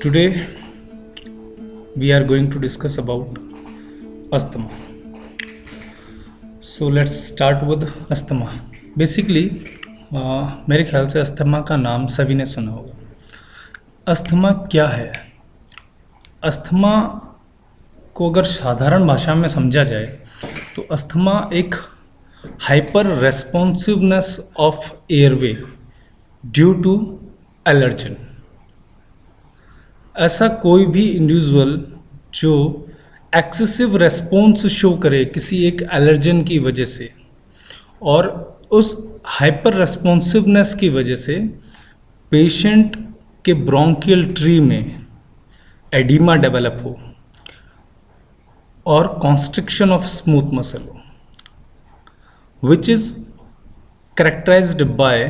Today we are going to discuss about asthma. So let's start with asthma. Basically मेरे ख्याल से asthma का नाम सभी ने सुना होगा। अस्थमा क्या है? अस्थमा को अगर साधारण भाषा में समझा जाए तो अस्थमा एक hyper responsiveness of airway due to allergen. ऐसा कोई भी इंडिविजुअल जो एक्सेसिव रेस्पॉन्स शो करे किसी एक एलर्जन की वजह से और उस हाइपर रेस्पॉन्सिवनेस की वजह से पेशेंट के ब्रोंकियल ट्री में एडिमा डेवलप हो और कॉन्स्ट्रिक्शन ऑफ स्मूथ मसल हो which is characterised by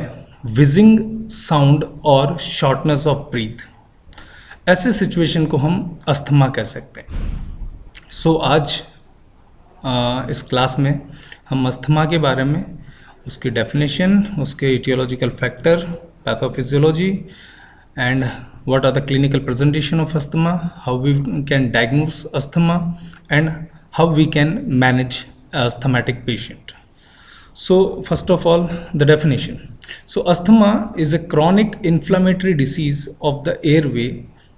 wheezing sound और शॉर्टनेस ऑफ ब्रीथ। ऐसे सिचुएशन को हम अस्थमा कह सकते हैं। सो आज इस क्लास में हम अस्थमा के बारे में, उसकी डेफिनेशन, उसके aetiological factor, pathophysiology and what are the clinical presentation of asthma, how we can diagnose asthma and how we can manage asthmatic patient. So first of all, the definition. So asthma is a chronic inflammatory disease of the airway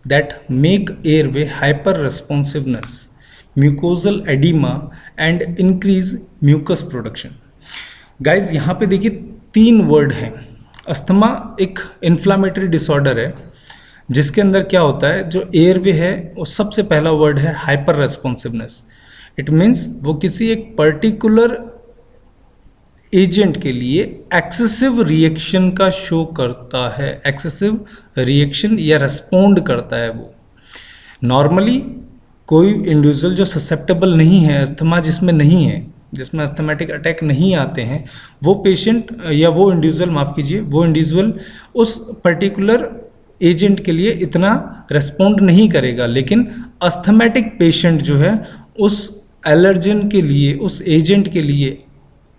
that make airway hyperresponsiveness, mucosal edema and increase mucus production. Guys, यहाँ पे देखिए 3 word हैं। Asthma एक inflammatory disorder है जिसके अंदर क्या होता है, जो एयरवे है वो सबसे पहला वर्ड है हाइपर रेस्पॉन्सिवनेस। इट मीन्स वो किसी एक पर्टिकुलर एजेंट के लिए एक्सेसिव रिएक्शन का शो करता है, एक्सेसिव रिएक्शन या रेस्पोंड करता है। वो नॉर्मली कोई इंडिविजुअल जो ससेप्टेबल नहीं है, अस्थमा जिसमें नहीं है, जिसमें अस्थमेटिक अटैक नहीं आते हैं, वो पेशेंट या वो इंडिविजुअल, माफ़ कीजिए, वो इंडिविजुअल उस पर्टिकुलर एजेंट के लिए इतना रेस्पोंड नहीं करेगा। लेकिन अस्थमेटिक पेशेंट जो है उस एलर्जन के लिए, उस एजेंट के लिए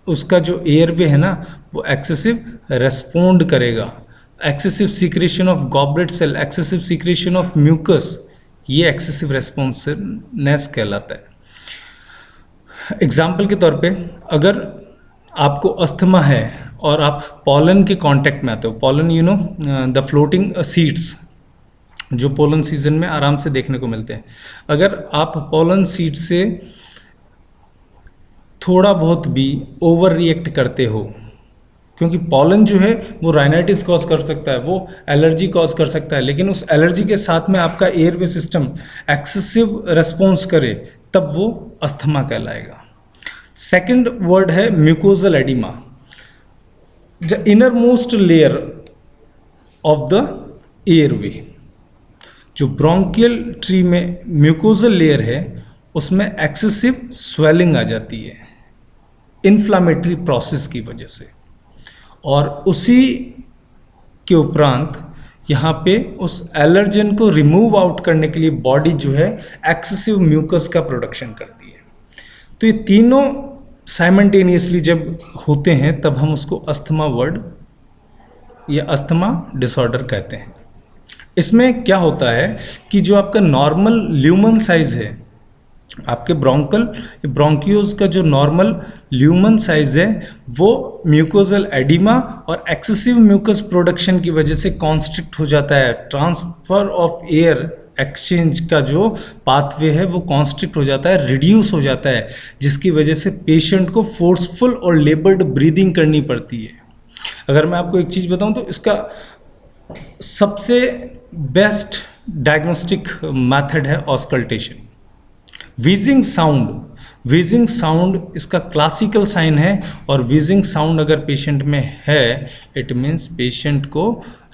उसका जो एयरवे है ना वो एक्सेसिव रेस्पोंड करेगा। Excessive secretion of goblet cell, excessive secretion of mucus, ये एक्सेसिव रेस्पॉन्सिवनेस कहलाता है। एग्जाम्पल के तौर पे अगर आपको अस्थमा है और आप पॉलन के कांटेक्ट में आते हो, pollen you know the floating seeds जो पोलन सीजन में आराम से देखने को मिलते हैं, अगर आप पोलन सीड से थोड़ा बहुत भी ओवर रिएक्ट करते हो, क्योंकि पॉलन जो है वो राइनाइटिस कॉज कर सकता है, वो एलर्जी कॉज कर सकता है, लेकिन उस एलर्जी के साथ में आपका एयरवे सिस्टम एक्सेसिव रेस्पॉन्स करे तब वो अस्थमा कहलाएगा। सेकंड वर्ड है mucosal oedema. The inner most layer of the airway, जो ब्रोंकियल ट्री में म्यूकोजल लेयर है उसमें एक्सेसिव स्वेलिंग आ जाती है इन्फ्लामेटरी प्रोसेस की वजह से, और उसी के उपरांत यहाँ पे उस एलर्जन को रिमूव आउट करने के लिए बॉडी जो है एक्सेसिव म्यूकस का प्रोडक्शन करती है। तो ये तीनों साइमल्टेनियसली जब होते हैं तब हम उसको अस्थमा वर्ड या अस्थमा डिसऑर्डर कहते हैं। इसमें क्या होता है कि जो आपका नॉर्मल ल्यूमन साइज है, आपके ब्रोंकियोज का जो नॉर्मल ल्यूमन साइज है वो म्यूकोजल एडिमा और एक्सेसिव म्यूकस प्रोडक्शन की वजह से कॉन्स्ट्रिक्ट हो जाता है। ट्रांसफर ऑफ एयर एक्सचेंज का जो पाथवे है वो कॉन्स्ट्रिक्ट हो जाता है, रिड्यूस हो जाता है, जिसकी वजह से पेशेंट को फोर्सफुल और लेबर्ड ब्रीदिंग करनी पड़ती है। अगर मैं आपको एक चीज़ बताऊं तो इसका सबसे बेस्ट डायग्नोस्टिक मेथड है auscultation. Wheezing sound, wheezing sound इसका क्लासिकल साइन है, और वीजिंग साउंड अगर पेशेंट में है इट मीन्स पेशेंट को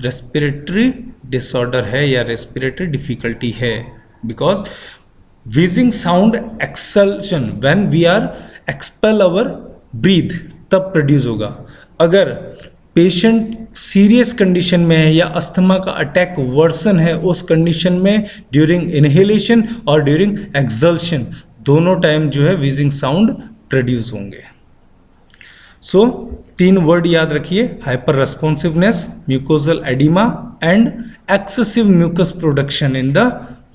रेस्पिरेटरी डिसऑर्डर है या रेस्पिरेटरी डिफिकल्टी है, because wheezing sound expulsion when we are expel our breath तब प्रोड्यूस होगा। अगर पेशेंट सीरियस कंडीशन में है या अस्थमा का अटैक वर्सन है, उस कंडीशन में ड्यूरिंग इनहेलेशन और ड्यूरिंग एक्सल्शन दोनों टाइम जो है वीजिंग साउंड प्रोड्यूस होंगे। सो 3 वर्ड याद रखिए, hyper responsiveness, mucosal oedema and excessive mucus production in the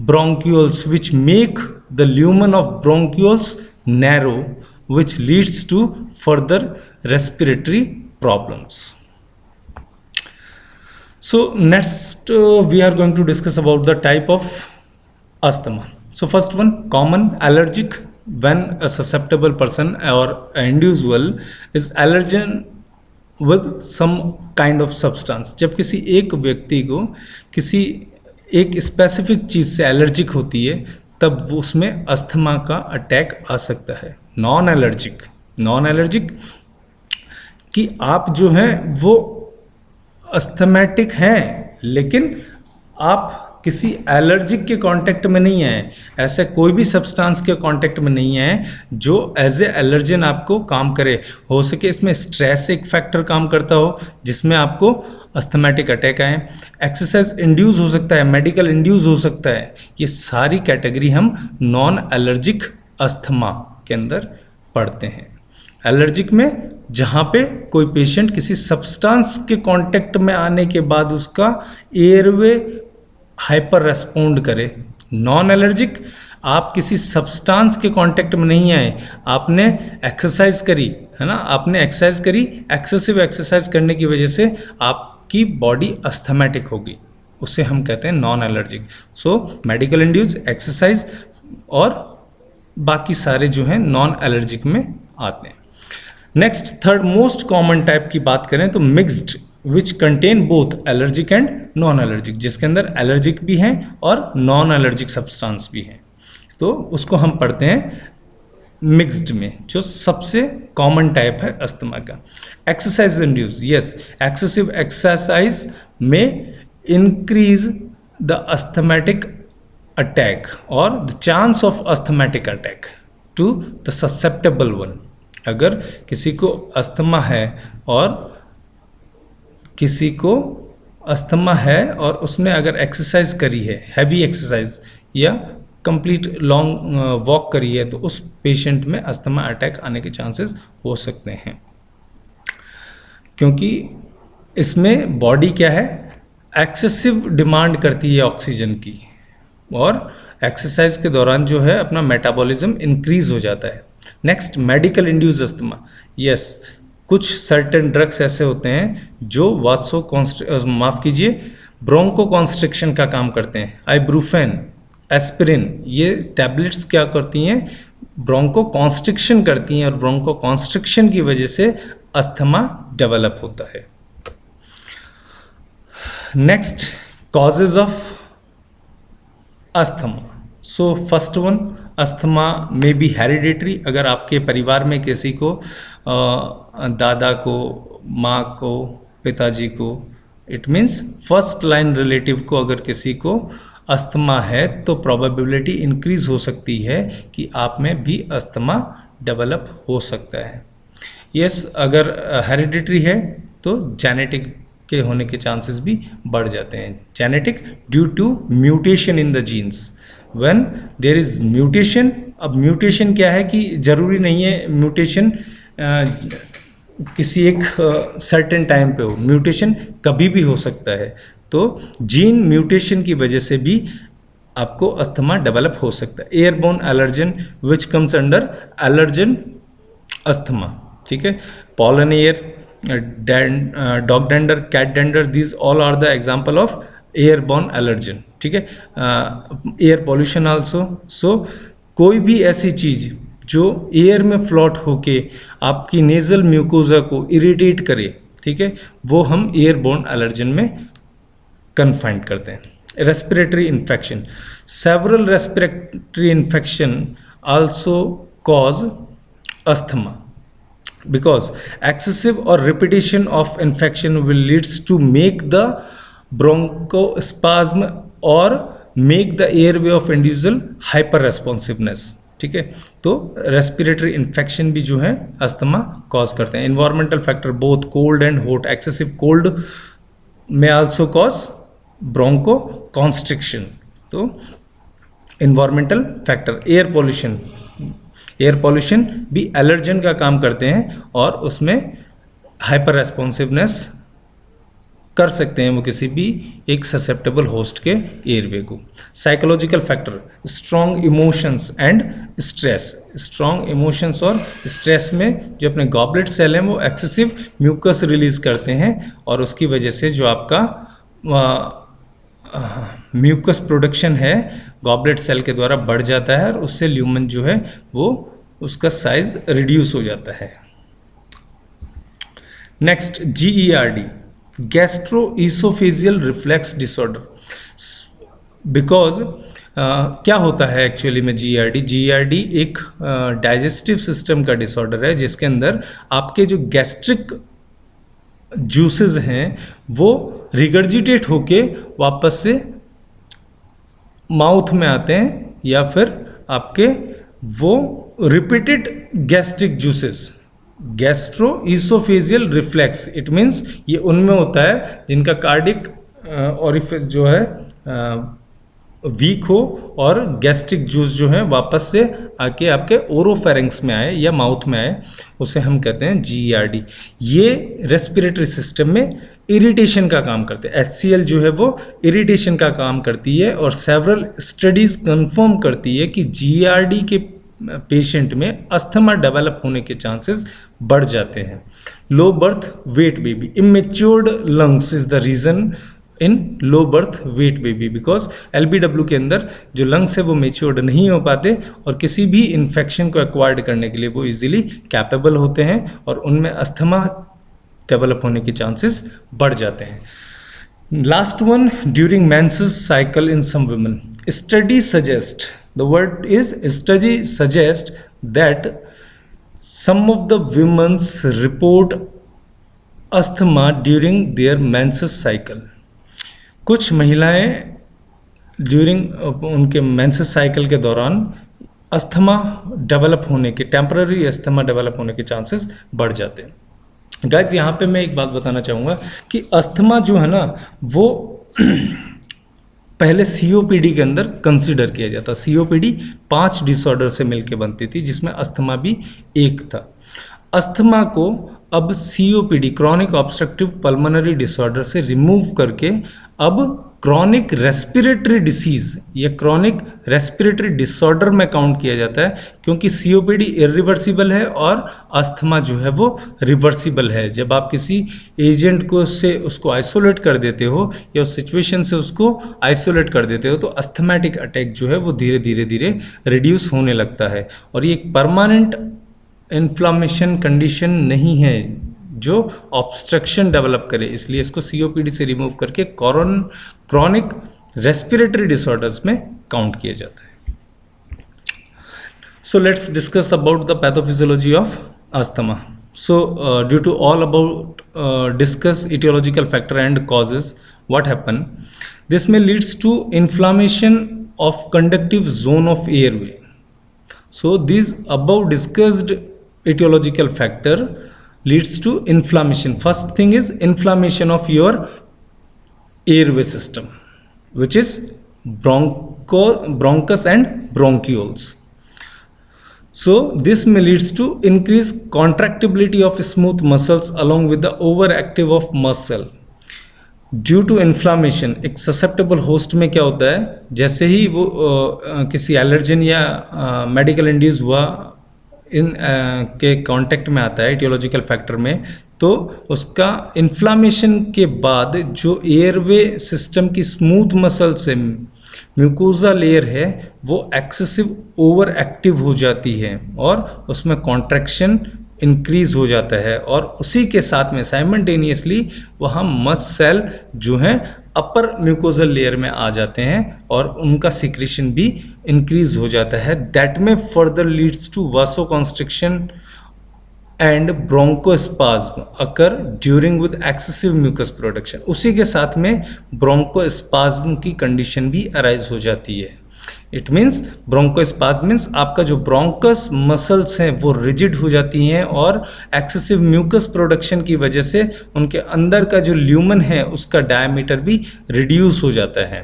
bronchioles which make the lumen of bronchioles narrow, which leads to further respiratory problems. So next we are going to discuss about the type of asthma. So first one, common allergic, when a susceptible person or an individual is allergen with some kind of substance. जब किसी एक व्यक्ति को किसी एक specific चीज़ से allergic होती है तब वो उसमें अस्थमा का अटैक आ सकता है. नॉन एलर्जिक कि आप जो हैं वो अस्थमेटिक हैं लेकिन आप किसी एलर्जिक के कांटेक्ट में नहीं आए, ऐसे कोई भी सब्सटेंस के कांटेक्ट में नहीं आए जो एज ए एलर्जन आपको काम करे. हो सके इसमें स्ट्रेस एक फैक्टर काम करता हो जिसमें आपको अस्थमेटिक अटैक आए. एक्सरसाइज इंड्यूस हो सकता है, मेडिकल इंड्यूस हो सकता है. ये सारी कैटेगरी हम नॉन एलर्जिक अस्थमा के अंदर पढ़ते हैं. एलर्जिक में जहाँ पे कोई पेशेंट किसी सब्सटेंस के कांटेक्ट में आने के बाद उसका एयरवे हाइपर रेस्पॉन्ड करे. नॉन एलर्जिक, आप किसी सब्सटेंस के कांटेक्ट में नहीं आए, आपने एक्सरसाइज करी है ना, आपने एक्सरसाइज करी, एक्सेसिव एक्सरसाइज करने की वजह से आपकी बॉडी अस्थमेटिक होगी, उसे हम कहते हैं non allergic. So medical induce, exercise और बाकी सारे जो हैं नॉन एलर्जिक में आते हैं. Next, third most common type की बात करें तो mixed, which contain both allergic and non allergic, जिसके अंदर एलर्जिक भी हैं और नॉन एलर्जिक सब्सटेंस भी हैं. तो उसको हम पढ़ते हैं मिक्स्ड में, जो सबसे कॉमन टाइप है अस्थमा का. Exercise induce, yes, excessive exercise में इंक्रीज द अस्थमेटिक अटैक और the chance of asthmatic attack to the susceptible one. अगर किसी को अस्थमा है और उसने अगर एक्सरसाइज करी है, हैवी एक्सरसाइज या कंप्लीट लॉन्ग वॉक करी है, तो उस पेशेंट में अस्थमा अटैक आने के चांसेस हो सकते हैं. क्योंकि इसमें बॉडी क्या है, एक्सेसिव डिमांड करती है ऑक्सीजन की और एक्सरसाइज के दौरान जो है अपना मेटाबॉलिज्म इंक्रीज हो जाता है. Next, medical induce asthma. Yes, कुछ सर्टेन ड्रग्स ऐसे होते हैं जो ब्रोंको कॉन्स्ट्रिक्शन का काम करते हैं. आइब्रूफेन, एस्पिरिन, ये टैबलेट्स क्या करती हैं, ब्रोंको कॉन्स्ट्रिक्शन करती हैं और ब्रोंको कॉन्स्ट्रिक्शन की वजह से अस्थमा डेवलप होता है. Next, causes of asthma. So first one, asthma में बी हेरिडिटरी. अगर आपके परिवार में किसी को दादा को, माँ को, पिताजी को, it means first line relative को अगर किसी को अस्थमा है तो प्रोबेबिलिटी इंक्रीज हो सकती है कि आप में भी अस्थमा डेवलप हो सकता है. यस, अगर हेरिडिटरी है तो जेनेटिक के होने के चांसेस भी बढ़ जाते हैं. Genetic due to mutation in the genes. When there is mutation, अब म्यूटेशन क्या है कि जरूरी नहीं है म्यूटेशन किसी एक सर्टेन टाइम पे हो, म्यूटेशन कभी भी हो सकता है. तो जीन म्यूटेशन की वजह से भी आपको अस्थमा डेवलप हो सकता है. Airborne allergen which comes under allergen asthma. ठीक है, pollen air, dog dander, cat dander, these all are the example of airborne allergen. ठीक है, एयर पॉल्यूशन आल्सो. सो कोई भी ऐसी चीज़ जो एयर में फ्लोट होके आपकी नेजल म्यूकोजा को इरिटेट करे, ठीक है, वो हम एयरबोर्न एलर्जन में कन्फाइंड करते हैं. Respiratory infection, several respiratory infection also cause asthma because excessive or repetition of infection will leads to make the bronchospasm or make the airway of individual hyper responsiveness. ठीक है, तो respiratory infection भी जो है asthma cause करते हैं. Environmental factor, both cold and hot, excessive cold में also cause Bronco constriction. तो इन्वायरमेंटल फैक्टर, एयर पॉल्यूशन भी एलर्जन का काम करते हैं और उसमें हाइपर रेस्पॉन्सिवनेस कर सकते हैं वो किसी भी एक ससेप्टेबल होस्ट के एयरवे को। Psychological factor, strong emotions and stress. Strong emotions और स्ट्रेस में जो अपने गॉबलेट सेल हैं वो एक्सेसिव म्यूकस रिलीज करते हैं और उसकी वजह से जो आपका म्यूकस प्रोडक्शन है गॉबलेट सेल के द्वारा बढ़ जाता है और उससे ल्यूमन जो है वो उसका साइज रिड्यूस हो जाता है। Next GERD, gastro-oesophageal reflex disorder. Because क्या होता है एक्चुअली में GERD एक डाइजेस्टिव सिस्टम का डिसऑर्डर है जिसके अंदर आपके जो गैस्ट्रिक जूसेस हैं वो रिगर्जिटेट होके वापस से माउथ में आते हैं या फिर आपके वो repeated gastric juices, gastro-oesophageal reflex, it means ये उनमें होता है जिनका कार्डिक ऑरिफिस जो है वीक हो और गैस्ट्रिक जूस जो है वापस से आके आपके ओरोफेरिंग्स में आए या माउथ में आए, उसे हम कहते हैं GERD। ये रेस्पिरेटरी सिस्टम में इरिटेशन का काम करते हैं। HCl जो है वो इरिटेशन का काम करती है और सेवरल स्टडीज़ कंफर्म करती है कि GERD के पेशेंट में अस्थमा डेवलप होने के चांसेस बढ़ जाते हैं। Low birth weight baby, immatured lungs is the reason in low birth weight baby, because LBW के अंदर जो लंग्स है वो मेच्योर्ड नहीं हो पाते और किसी भी इन्फेक्शन को एक्वायर्ड करने के लिए वो इजीली कैपेबल होते हैं और उनमें अस्थमा डेवलप होने के चांसेस बढ़ जाते हैं। Last one, during menses cycle in some women, study suggest, the word is study suggest that some of the womens report asthma during their menses cycle. कुछ महिलाएं ड्यूरिंग उनके मेंसेस साइकिल के दौरान अस्थमा डेवलप होने के, temporary asthma develop होने के chances बढ़ जाते हैं। गाइज यहाँ पे मैं एक बात बताना चाहूँगा कि अस्थमा जो है ना वो पहले COPD के अंदर कंसिडर किया जाता। COPD 5 डिसऑर्डर से मिलके बनती थी जिसमें अस्थमा भी एक था। अस्थमा को अब COPD chronic obstructive pulmonary disorder से रिमूव करके अब क्रॉनिक रेस्पिरेटरी डिसीज या क्रॉनिक रेस्पिरेटरी डिसऑर्डर में काउंट किया जाता है, क्योंकि COPD इरिवर्सिबल है और अस्थमा जो है वो रिवर्सिबल है। जब आप किसी एजेंट को से उसको आइसोलेट कर देते हो या उस सिचुएशन से उसको आइसोलेट कर देते हो तो अस्थमैटिक अटैक जो है वो धीरे धीरे धीरे रिड्यूस होने लगता है और ये एक परमानेंट इन्फ्लामेशन कंडीशन नहीं है जो ऑब्स्ट्रक्शन डेवलप करे, इसलिए इसको COPD से रिमूव करके क्रॉनिक रेस्पिरेटरी डिसऑर्डर्स में काउंट किया जाता है। So let's discuss about the pathophysiology of asthma. So due to all about discuss etiological factor and causes, what happen, this may leads to inflammation of conductive zone of airway. So these above discussed etiological factor leads to inflammation. First thing is inflammation of your airway system, which is bronchus and bronchioles. So this may leads to increased contractibility of smooth muscles along with the overactive of muscle. Due to inflammation एक susceptible host में क्या होता है, जैसे ही वो किसी allergen या medical induce हुआ इन के कांटेक्ट में आता है एटियोलॉजिकल फैक्टर में, तो उसका इन्फ्लामेशन के बाद जो एयरवे सिस्टम की स्मूथ मसल से म्यूकोजा लेयर है वो एक्सेसिव ओवर एक्टिव हो जाती है और उसमें कॉन्ट्रैक्शन इंक्रीज हो जाता है और उसी के साथ में साइमल्टेनियसली वहाँ मस्ट सेल जो हैं अपर म्यूकोजल लेयर में आ जाते हैं और उनका सिक्रेशन भी इंक्रीज हो जाता है। दैट में further leads to vasoconstriction and bronchospasm occur during with excessive mucus production. उसी के साथ में ब्रोंकोस्पाज्म की कंडीशन भी अराइज हो जाती है। इट मीन्स ब्रोंकोस्पाज्म मीन्स आपका जो ब्रोंकस मसल्स हैं वो रिजिड हो जाती हैं और एक्सेसिव म्यूकस प्रोडक्शन की वजह से उनके अंदर का जो ल्यूमन है उसका डायमीटर भी रिड्यूस हो जाता है।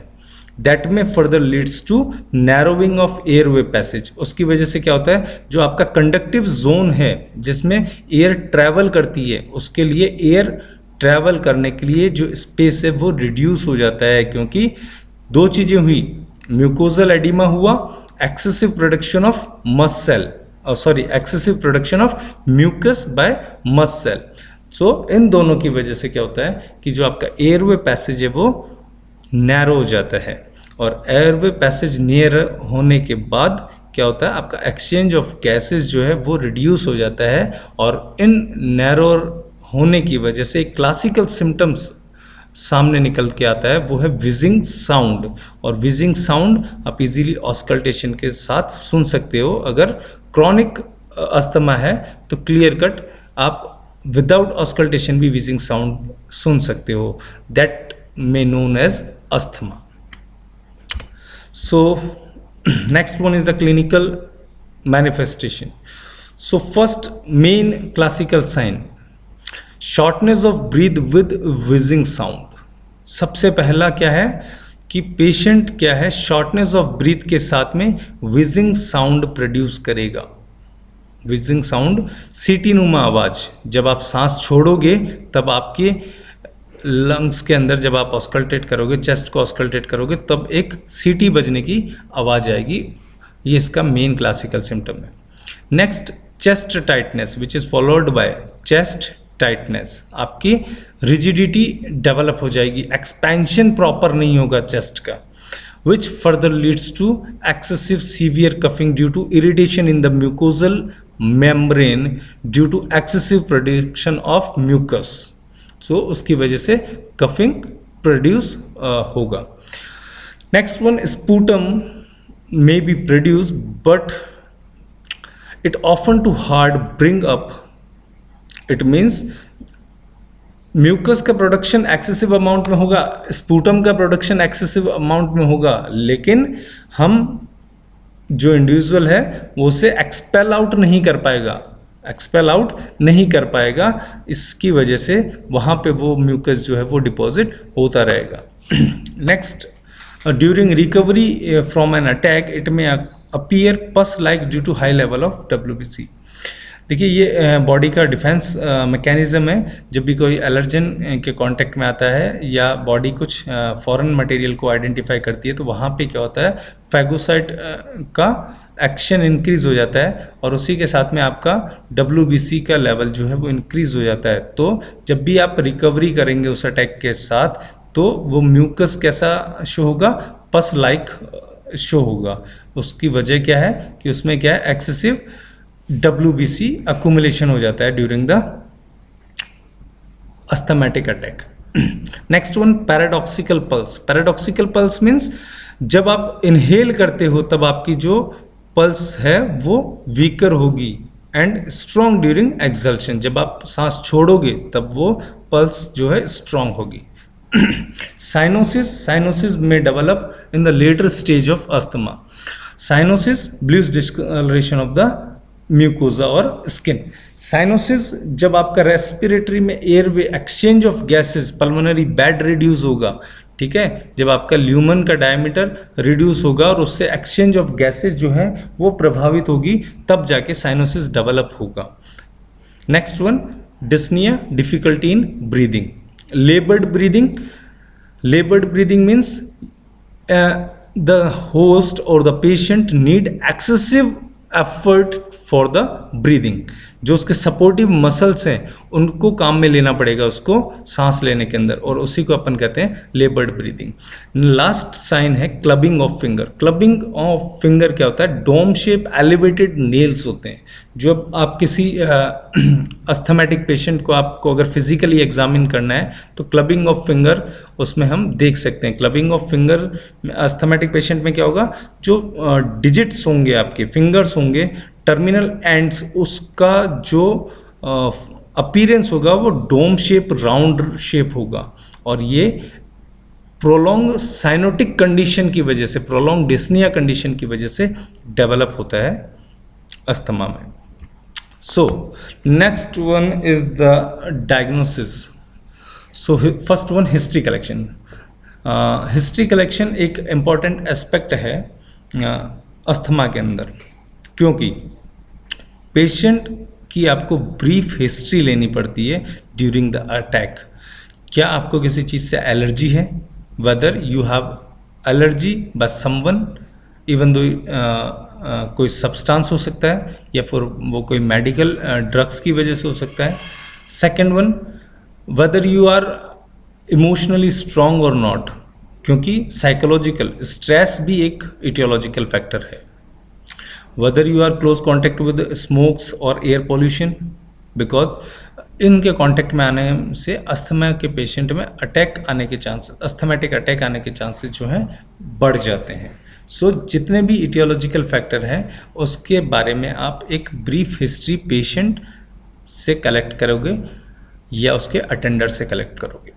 दैट में further leads to narrowing of airway passage. उसकी वजह से क्या होता है, जो आपका कंडक्टिव जोन है जिसमें एयर ट्रैवल करती है उसके लिए एयर ट्रैवल करने के लिए जो स्पेस है वो रिड्यूस हो जाता है, क्योंकि दो चीज़ें हुई, म्यूकोजल एडिमा हुआ, excessive production of mast cell, excessive production of mucus by mast cell. So इन दोनों की वजह से क्या होता है कि जो आपका एयरवे पैसेज है वो नैरो हो जाता है, और एयरवे पैसेज नियर होने के बाद क्या होता है, आपका एक्सचेंज ऑफ गैसेस जो है वो रिड्यूस हो जाता है, और इन नैरो होने की वजह से क्लासिकल सिम्टम्स सामने निकल के आता है, वो है विजिंग साउंड। और विजिंग साउंड आप इजीली ऑस्कल्टेशन के साथ सुन सकते हो। अगर क्रॉनिक अस्थमा है तो क्लियर कट आप विदाउट ऑस्कल्टेशन भी विजिंग साउंड सुन सकते हो, that may known as asthma. So next one is the clinical manifestation. So first main classical sign, shortness of breath with wheezing sound. सबसे पहला क्या है कि पेशेंट क्या है, शॉर्टनेस ऑफ ब्रीथ के साथ में व्हीजिंग साउंड प्रोड्यूस करेगा। व्हीजिंग साउंड सीटी नुमा आवाज़, जब आप सांस छोड़ोगे तब आपके लंग्स के अंदर जब आप ऑस्कल्टेट करोगे, चेस्ट को ऑस्कल्टेट करोगे, तब एक सीटी बजने की आवाज़ आएगी। ये इसका मेन क्लासिकल सिम्टम है। Next, chest tightness which is followed by chest tightness, आपकी रिजिडिटी डेवलप हो जाएगी, एक्सपेंशन प्रॉपर नहीं होगा चेस्ट का, which further leads to excessive severe coughing due to irritation in the mucosal membrane due to excessive production of mucus. So उसकी वजह से coughing produce होगा। Next one, sputum may be produce but it often too hard bring up, it means mucus का production excessive amount में होगा, sputum का production excessive amount में होगा, लेकिन हम जो इंडिविजुअल है वो उसे एक्सपेल आउट नहीं कर पाएगा, एक्सपेल आउट नहीं कर पाएगा। इसकी वजह से वहाँ पे वो म्यूकस जो है वो डिपॉजिट होता रहेगा। Next, during recovery from an attack it में appear pus like due to high level of WBC। देखिए ये बॉडी का डिफेंस मैकेनिज्म है। जब भी कोई एलर्जन के कांटेक्ट में आता है या बॉडी कुछ फॉरेन मटेरियल को आइडेंटिफाई करती है, तो वहाँ पे क्या होता है, फैगोसाइट का एक्शन इंक्रीज हो जाता है, और उसी के साथ में आपका WBC का लेवल जो है वो इंक्रीज हो जाता है। तो जब भी आप रिकवरी करेंगे उस अटैक के साथ, तो वो म्यूकस कैसा शो होगा, पस लाइक शो होगा। उसकी वजह क्या है कि उसमें क्या है, एक्सेसिव WBC अक्यूमुलेशन हो जाता है during the asthmatic attack. Next one, paradoxical pulse. Paradoxical pulse means जब आप इनहेल करते हो तब आपकी जो पल्स है वो वीकर होगी, एंड स्ट्रॉन्ग ड्यूरिंग एक्सल्शन, जब आप सांस छोड़ोगे तब वो पल्स जो है स्ट्रॉन्ग होगी। साइनोसिस में develop in the later stage of asthma. Cyanosis blues discolouration of the mucosa और स्किन। साइनोसिस जब आपका रेस्पिरेटरी में airway exchange of gases, pulmonary bed reduce होगा, ठीक है, जब आपका ल्यूमन का डायमीटर रिड्यूस होगा और उससे एक्सचेंज ऑफ गैसेस जो है वो प्रभावित होगी, तब जाके साइनोसिस डेवलप होगा। Next one, dyspnoea, difficulty in breathing. Laboured breathing. Laboured breathing means the host और the patient need excessive effort for the breathing. जो उसके सपोर्टिव मसल्स हैं उनको काम में लेना पड़ेगा उसको सांस लेने के अंदर, और उसी को अपन कहते हैं लेबर्ड ब्रीदिंग। लास्ट साइन है clubbing of finger. Clubbing of finger क्या होता है, डोम शेप एलिवेटेड नेल्स होते हैं। जब आप किसी अस्थमैटिक पेशेंट को आपको अगर फिजिकली एग्जामिन करना है तो क्लबिंग ऑफ फिंगर उसमें हम देख सकते हैं। Clubbing of finger asthmatic patient में क्या होगा, जो डिजिट्स होंगे आपके, फिंगर्स होंगे, टर्मिनल एंड्स, उसका जो अपीयरेंस होगा वो डोम शेप, राउंड शेप होगा, और ये प्रोलॉन्ग साइनोटिक कंडीशन की वजह से, प्रोलॉन्ग डिस्निया कंडीशन की वजह से डेवलप होता है अस्थमा में। So next one is the diagnosis. So first one, history collection. History collection एक इम्पॉर्टेंट एस्पेक्ट है अस्थमा के अंदर, क्योंकि पेशेंट की आपको ब्रीफ हिस्ट्री लेनी पड़ती है ड्यूरिंग द अटैक। क्या आपको किसी चीज़ से एलर्जी है, whether you have allergy by someone, even though कोई सब्सटेंस हो सकता है या फिर वो कोई मेडिकल ड्रग्स की वजह से हो सकता है। Second one, whether you are emotionally strong और नॉट, क्योंकि साइकोलॉजिकल स्ट्रेस भी एक इटियोलॉजिकल फैक्टर है। Whether you are close contact with smokes और एयर पोल्यूशन, बिकॉज इनके कांटेक्ट में आने से अस्थमा के पेशेंट में अटैक आने के चांसेस, अस्थमेटिक अटैक आने के चांसेस जो हैं बढ़ जाते हैं। सो जितने भी इटियोलॉजिकल फैक्टर हैं उसके बारे में आप एक ब्रीफ हिस्ट्री पेशेंट से कलेक्ट करोगे या उसके अटेंडर से कलेक्ट करोगे।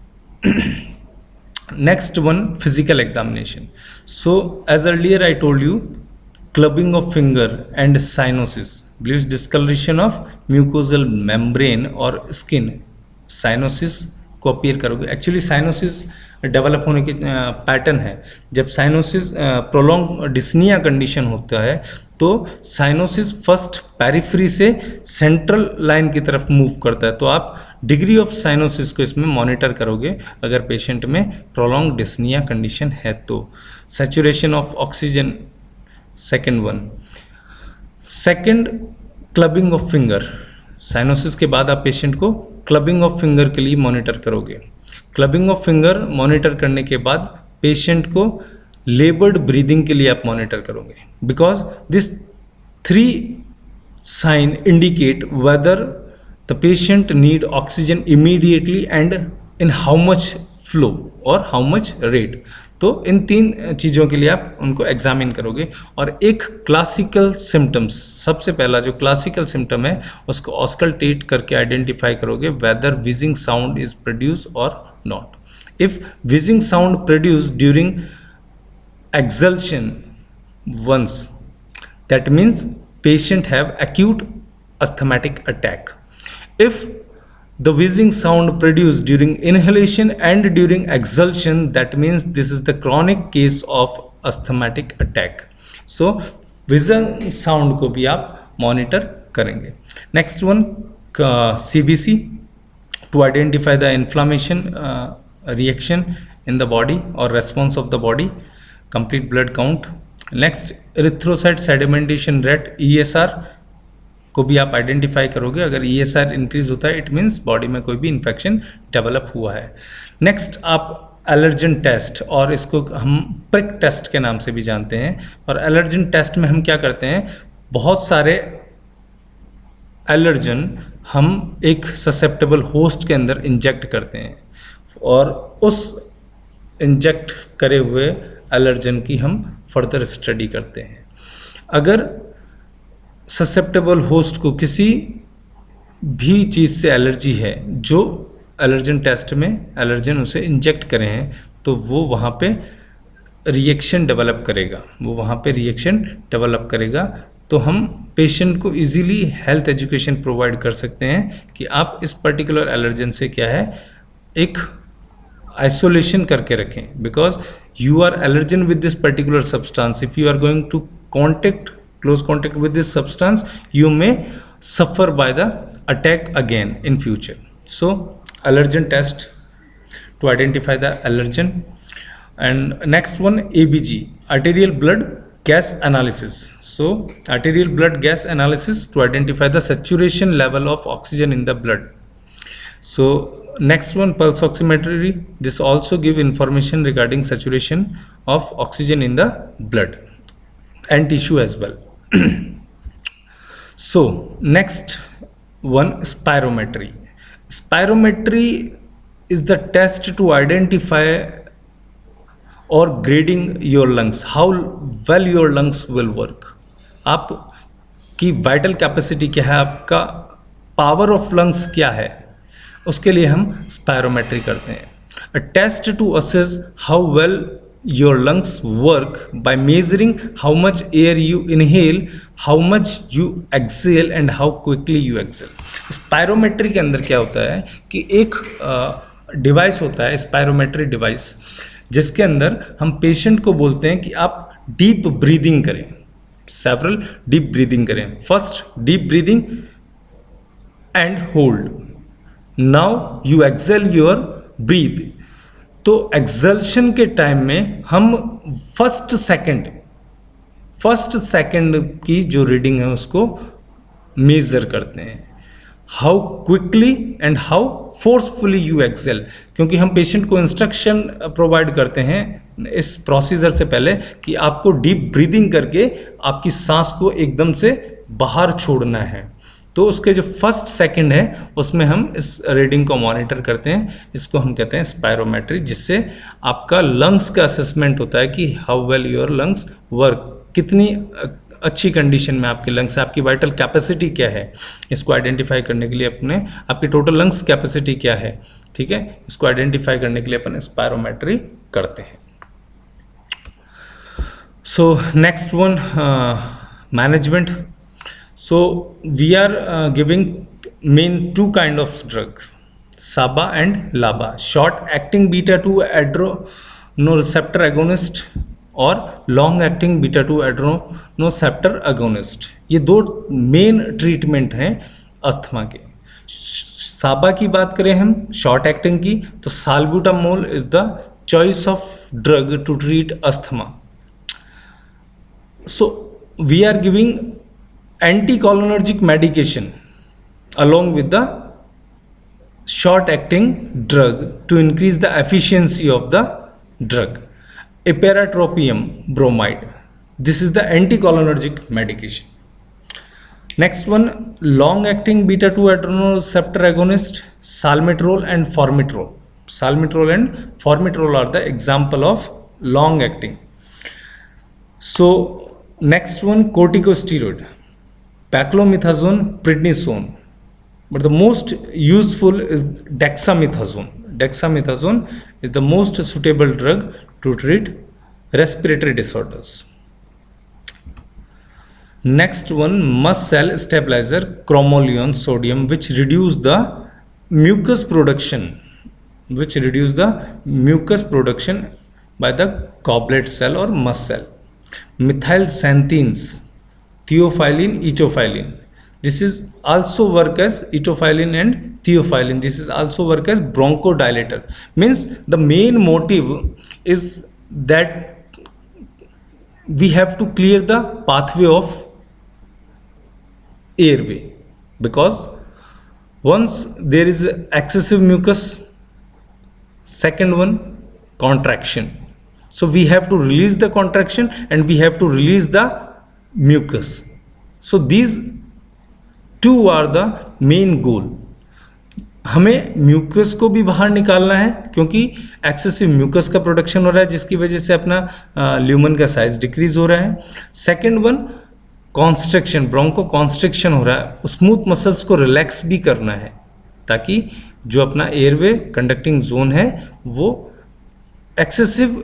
Next one, physical examination. So as earlier I told you, clubbing of finger and cyanosis, bleach discoloration of mucosal membrane और skin, cyanosis को अपीयर करोगे। एक्चुअली साइनोसिस डेवलप होने की पैटर्न है। जब साइनोसिस प्रोलॉन्ग डिस्निया कंडीशन होता है तो साइनोसिस फर्स्ट पेरिफेरी से सेंट्रल लाइन की तरफ मूव करता है। तो आप डिग्री ऑफ साइनोसिस को इसमें मॉनिटर करोगे अगर पेशेंट में प्रोलॉन्ग डिस्निया कंडीशन है तो। Saturation of oxygen, second one. Second, clubbing of finger. Cyanosis के बाद आप पेशेंट को क्लबिंग ऑफ फिंगर के लिए मॉनिटर करोगे। क्लबिंग ऑफ फिंगर मॉनिटर करने के बाद पेशेंट को लेबर्ड ब्रीदिंग के लिए आप मॉनिटर करोगे, because this 3 sign indicate whether the patient need oxygen immediately and in how much flow और हाउ मच रेट। तो इन 3 चीज़ों के लिए आप उनको एग्जामिन करोगे। और एक क्लासिकल सिम्टम्स, सबसे पहला जो क्लासिकल सिम्टम है उसको ऑस्कल्टेट करके आइडेंटिफाई करोगे whether wheezing sound is produce और not. If wheezing sound produce during exhalation once, that means patient have acute asthmatic attack. If the wheezing sound produced during inhalation and during exhalation, that means this is the chronic case of asthmatic attack. So wheezing sound को भी आप monitor करेंगे। Next one, CBC to identify the inflammation reaction in the body or response of the body, complete blood count. Next, erythrocyte sedimentation rate, ESR को भी आप identify करोगे। अगर ESR increase होता है इट मीन्स बॉडी में कोई भी इन्फेक्शन डेवलप हुआ है। नेक्स्ट, आप एलर्जन टेस्ट, और इसको हम प्रिक टेस्ट के नाम से भी जानते हैं। और एलर्जन टेस्ट में हम क्या करते हैं, बहुत सारे एलर्जन हम एक ससेप्टेबल होस्ट के अंदर इंजेक्ट करते हैं और उस इंजेक्ट करे हुए एलर्जन की हम फर्दर स्टडी करते हैं। अगर ससेप्टेबल होस्ट को किसी भी चीज़ से एलर्जी है जो एलर्जन टेस्ट में एलर्जन उसे इंजेक्ट करें हैं तो वो वहाँ पे रिएक्शन डेवलप करेगा। तो हम पेशेंट को इजीली हेल्थ एजुकेशन प्रोवाइड कर सकते हैं कि आप इस पर्टिकुलर एलर्जन से क्या है एक आइसोलेशन करके रखें, because you are allergen with this particular substance. If you are going to close contact with this substance, you may suffer by the attack again in future. So allergen test to identify the allergen. And next one, ABG, arterial blood gas analysis. So arterial blood gas analysis to identify the saturation level of oxygen in the blood. So next one, pulse oximetry. This also give information regarding saturation of oxygen in the blood and tissue as well. So next one, spirometry. Spirometry is the test to identify or grading your lungs, how well your lungs will work. आप की vital capacity क्या है, आपका power of lungs क्या है, उसके लिए हम स्पायरोमेट्री करते हैं। A test to assess how well your lungs work by measuring how much air you inhale, how much you exhale and how quickly you exhale. Spirometry के अंदर क्या होता है कि एक डिवाइस होता है, स्पायरोमेट्री डिवाइस, जिसके अंदर हम पेशेंट को बोलते हैं कि आप डीप ब्रीदिंग करें, सेवरल डीप ब्रीदिंग करें। First deep breathing and hold, now you exhale your breath, तो एक्सल्शन के टाइम में हम फर्स्ट सेकंड की जो रीडिंग है उसको मेजर करते हैं, how quickly and how forcefully you exhale, क्योंकि हम पेशेंट को इंस्ट्रक्शन प्रोवाइड करते हैं इस प्रोसीजर से पहले कि आपको डीप ब्रीदिंग करके आपकी सांस को एकदम से बाहर छोड़ना है। तो उसके जो फर्स्ट सेकंड है उसमें हम इस रीडिंग को मॉनिटर करते हैं, इसको हम कहते हैं स्पायरोमेट्री, जिससे आपका लंग्स का असेसमेंट होता है कि how well your lungs work, कितनी अच्छी कंडीशन में आपके लंग्स है, आपकी वाइटल कैपेसिटी क्या है, इसको आइडेंटिफाई करने के लिए आपकी टोटल लंग्स कैपेसिटी क्या है, ठीक है, इसको आइडेंटिफाई करने के लिए अपन स्पायरोमेट्री करते हैं। So next one, management. So we are giving main two kind of drug, SABA and LABA, short acting beta 2 adrenoreceptor agonist और long acting beta 2 adrenoceptor agonist. ये दो मेन ट्रीटमेंट हैं अस्थमा के। साबा की बात करें हम शॉर्ट एक्टिंग की, तो salbutamol is the choice of drug to treat asthma. So we are giving anticholinergic medication along with the short acting drug to increase the efficiency of the drug. Iperatropium bromide, this is the anticholinergic medication. Next one, long acting beta 2 adrenoreceptor agonist, salmeterol and formoterol. Salmeterol and formoterol are the example of long acting. So next one, corticosteroid, paclomethasone, prednisone, but the most useful is dexamethasone. Dexamethasone is the most suitable drug to treat respiratory disorders. Next one, mast cell stabilizer, chromoleon sodium, which reduce the mucus production, by the goblet cell or mast cell. Methyl xanthines, theophylline, etophylline, this is also work as etophylline and theophylline, this is also work as bronchodilator. Means the main motive is that we have to clear the pathway of airway, because once there is excessive mucus, second one, contraction, so we have to release the contraction and we have to release the mucus. So these two are the main goal. हमें mucus को भी बाहर निकालना है, क्योंकि excessive mucus का production हो रहा है जिसकी वजह से अपना ल्यूमन का साइज डिक्रीज हो रहा है। Second one, constriction, bronchoconstriction हो रहा है, स्मूथ मसल्स को रिलैक्स भी करना है ताकि जो अपना एयरवे कंडक्टिंग जोन है वो एक्सेसिव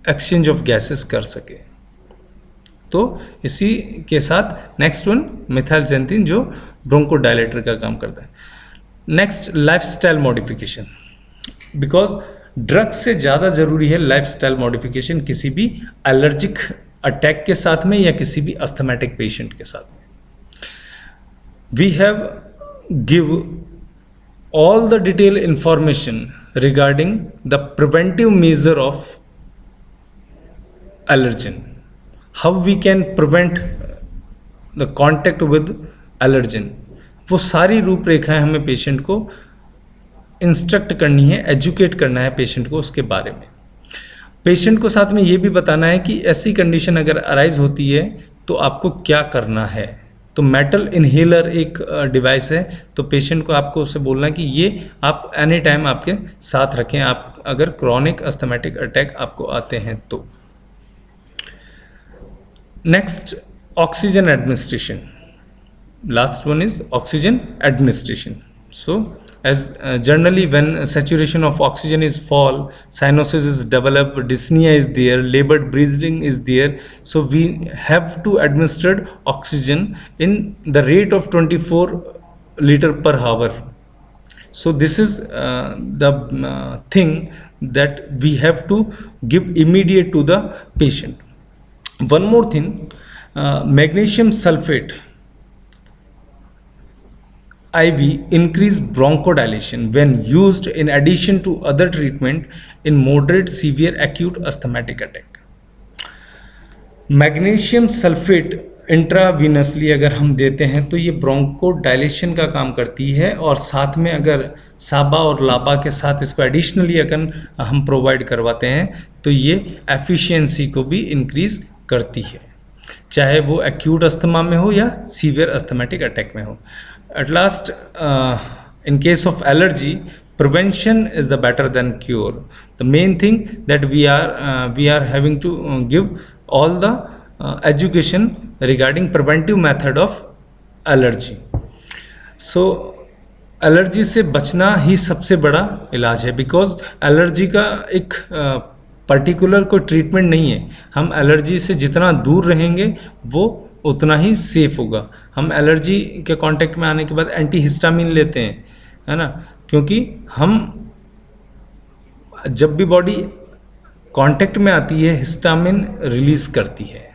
एक्सचेंज ऑफ गैसेस कर सके। तो इसी के साथ नेक्स्ट वन, मिथाइल xanthine, जो ब्रोंकोडायलेटर का काम करता है। Next, lifestyle modification, because drug से ज़्यादा ज़रूरी है लाइफस्टाइल मॉडिफिकेशन किसी भी एलर्जिक अटैक के साथ में या किसी भी अस्थमेटिक पेशेंट के साथ में। We have give all the detailed information regarding the preventive measure of allergen, how we can prevent the contact with allergen, वो सारी रूपरेखाएं हमें पेशेंट को इंस्ट्रक्ट करनी है, एजुकेट करना है पेशेंट को उसके बारे में। पेशेंट को साथ में ये भी बताना है कि ऐसी कंडीशन अगर अराइज होती है तो आपको क्या करना है। तो मेटल इन्हेलर एक डिवाइस है, तो पेशेंट को आपको उससे बोलना है कि ये आप एनी टाइम आपके साथ रखें, आप अगर क्रॉनिक अस्थमेटिक अटैक आपको आते हैं तो। Next, oxygen administration, last one is oxygen administration. So as generally when saturation of oxygen is fall, cyanosis is developed, dyspnea is there, labored breathing is there, so we have to administer oxygen in the rate of 24 liter per hour. So this is the thing that we have to give immediate to the patient. One more thing, magnesium sulfate, IV increase bronchodilation when used in addition to other treatment in moderate severe acute asthmatic attack. Magnesium sulphate intravenously अगर हम देते हैं तो ये Bronco dilation का काम करती है, और साथ में अगर साबा और लाबा के साथ इसको एडिशनली अगर हम प्रोवाइड करवाते हैं तो ये एफिशिएंसी को भी इंक्रीज़ करती है, चाहे वो एक्यूट अस्थमा में हो या सीवियर अस्थमेटिक अटैक में हो. At last, in case of allergy, prevention is the better than cure. The main thing that we are having to give all the education regarding preventive method of allergy. So allergy से बचना ही सबसे बड़ा इलाज है, because allergy का एक particular कोई treatment नहीं है. हम एलर्जी से जितना दूर रहेंगे वो उतना ही सेफ होगा. हम एलर्जी के कांटेक्ट में आने के बाद एंटी हिस्टामिन लेते हैं, है ना, क्योंकि हम जब भी बॉडी कांटेक्ट में आती है हिस्टामिन रिलीज करती है.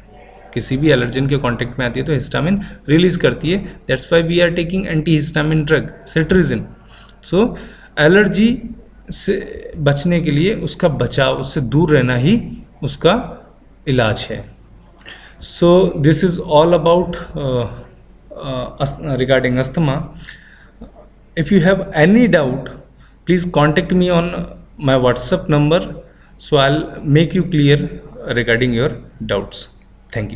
किसी भी एलर्जन के कांटेक्ट में आती है तो हिस्टामिन रिलीज करती है. That's why we are taking antihistamine drug cetirizine. So allergy से बचने के लिए उसका बचाव, उससे दूर रहना ही उसका इलाज है. So this is all about regarding asthma. If you have any doubt, please contact me on my WhatsApp number, so I'll make you clear regarding your doubts. Thank you.